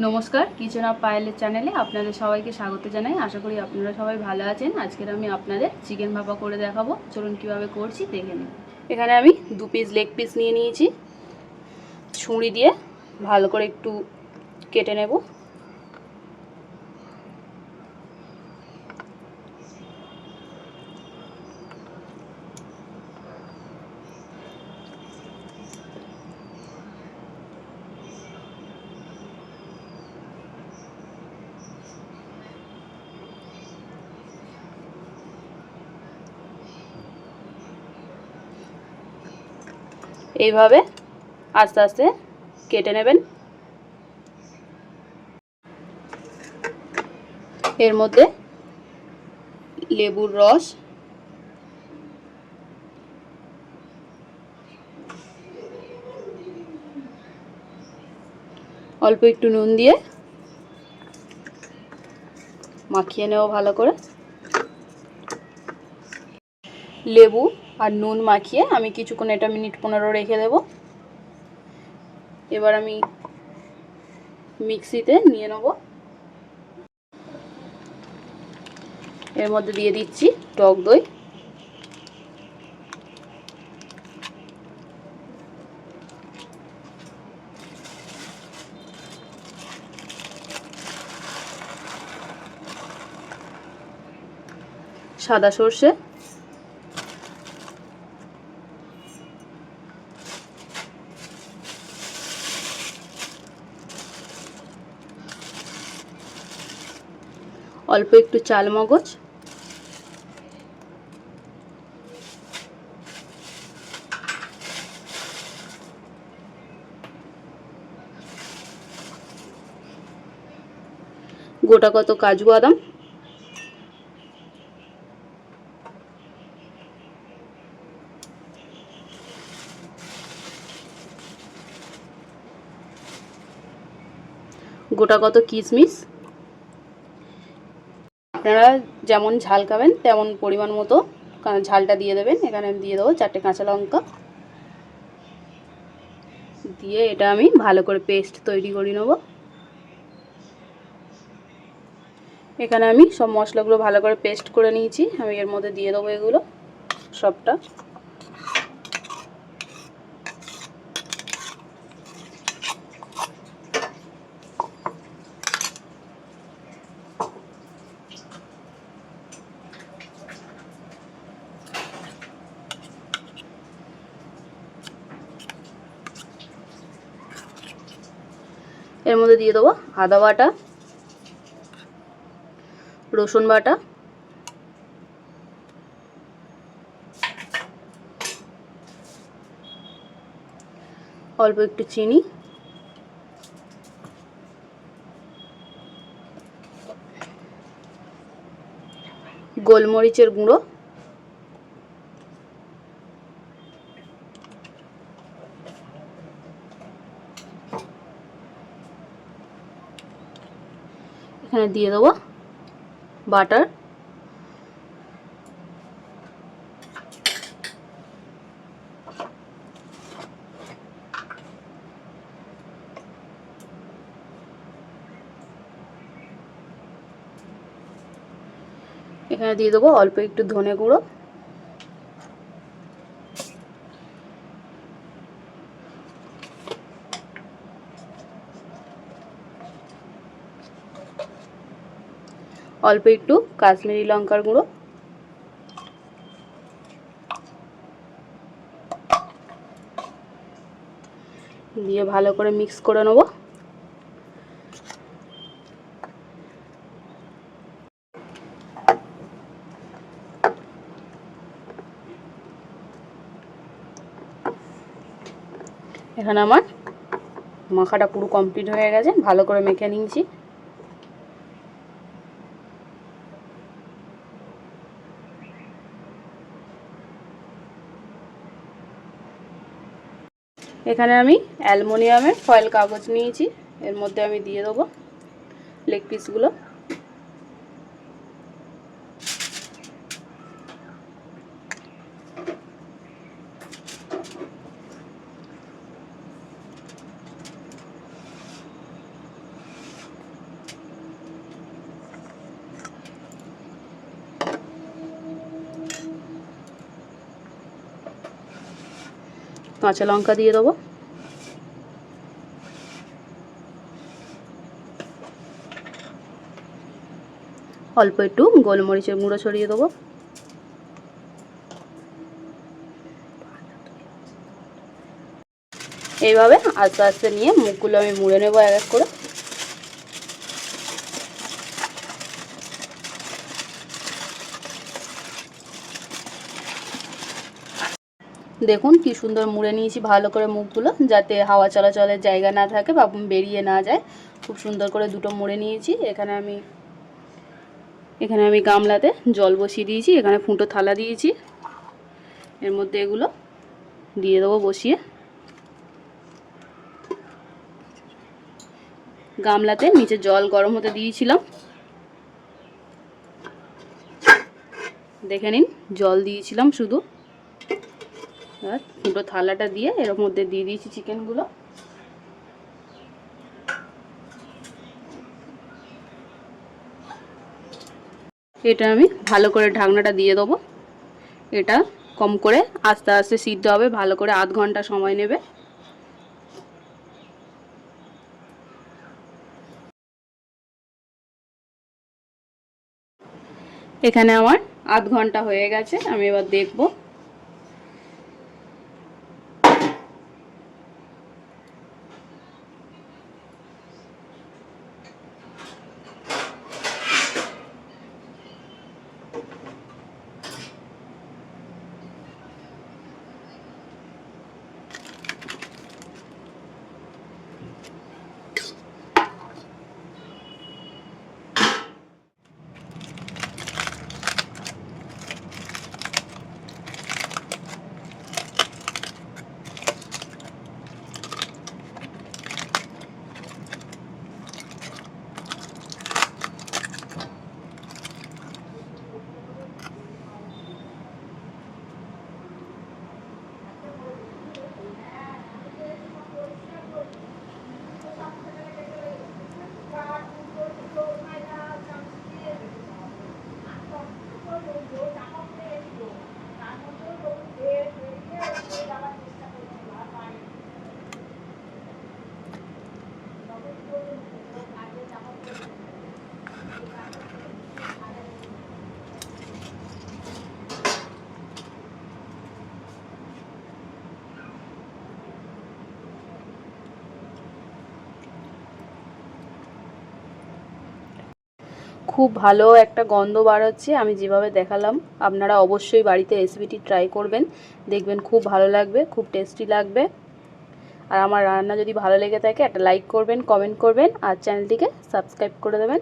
নমস্কার, kitchen of পায়েলের চ্যানেলে আপনাদের সবাইকে স্বাগত জানাই। আশা করি আপনারা সবাই ভালো আছেন। আজকের আমি আপনাদের চিকেন ভাপা করে দেখাবো। চলুন কীভাবে করছি দেখে নিন। এখানে আমি 2 পিস লেগ পিস নিয়ে নিয়েছি। ছুরি দিয়ে ভালো করে একটু কেটে নেব। এইভাবে আস্তে আস্তে কেটে নেবেন। এর মধ্যে লেবুর রস, অল্প একটু নুন দিয়ে মাখিয়ে নেব ভালো করে। লেবু আর নুন মাখিয়ে আমি কিছুক্ষণ এটা মিনিট 15 রেখে দেব। এবার আমি মিক্সিতে নিয়ে নেব। এর মধ্যে দিয়ে দিচ্ছি টক দই, সাদা সর্ষে, অল্প একটু চাল মগজ, গোটা কত কাজু বাদাম, গোটা কত কিশমিশ। আপনারা যেমন ঝাল খাবেন তেমন পরিমাণ মতো ঝালটা দিয়ে দেবেন। এখানে আমি দিয়ে দেবো 4টে কাঁচা লঙ্কা। দিয়ে এটা আমি ভালো করে পেস্ট তৈরি করে নেব। এখানে আমি সব মশলাগুলো ভালো করে পেস্ট করে নিয়েছি। আমি এর মধ্যে দিয়ে দেবো এগুলো সবটা। এর মধ্যে দিয়ে দেবো আদা বাটা, রসুন বাটা, অল্প একটু চিনি, গোলমরিচের গুঁড়ো, এখানে দিয়ে দেবো বাটার, এখানে দিয়ে দেবো অল্প একটু ধনে গুঁড়ো, অল্প একটু কাশ্মীরি লঙ্কার গুঁড়ো, দিয়ে ভালো করে মিক্স করে নেব। এখানে আমার মাখাটা পুরো কমপ্লিট হয়ে গেছে। ভালো করে মেখে নিয়েছি। এখানে আমি অ্যালুমিনিয়ামের ফয়েল কাগজ নিয়েছি। এর মধ্যে আমি দিয়ে দেবো লেগ পিসগুলো। কাঁচা লঙ্কা দিয়ে দেবো, অল্প একটু গোলমরিচের গুঁড়ো ছড়িয়ে দেবো, এইভাবে আস্তে আস্তে নিয়ে মুখগুলো আমি মুড়ে নেবো এক এক করে। দেখুন কি সুন্দর মুড়ে নিয়েছি ভালো করে মুখগুলো, যাতে হাওয়া চলাচলের জায়গা না থাকে বা বেরিয়ে না যায়। খুব সুন্দর করে দুটো মুড়ে নিয়েছি। এখানে আমি গামলাতে জল বসিয়ে দিয়েছি, এখানে ফুটো থালা দিয়েছি, এর মধ্যে এগুলো দিয়ে দেবো বসিয়ে। গামলাতে নিচে জল গরম হতে দিয়েছিলাম, দেখে নিন জল দিয়েছিলাম শুধু। আর ফুটো থালাটা দিয়ে এর মধ্যে দিয়ে দিয়েছি চিকেনগুলো। এটা আমি ভালো করে ঢাকনাটা দিয়ে দেবো। এটা কম করে আস্তে আস্তে সিদ্ধ হবে, ভালো করে আধ ঘন্টা সময় নেবে। এখানে আমার আধ ঘন্টা হয়ে গেছে, আমি এবার দেখব। খুব ভালো একটা গন্ধ বার হচ্ছে, আমি যেভাবে দেখালাম। আপনারা অবশ্যই বাড়িতে রেসিপিটি ট্রাই করবেন, দেখবেন খুব ভালো লাগবে, খুব টেস্টি লাগবে। আর আমার রান্না যদি ভালো লেগে থাকে একটা লাইক করবেন, কমেন্ট করবেন আর চ্যানেলটিকে সাবস্ক্রাইব করে দেবেন।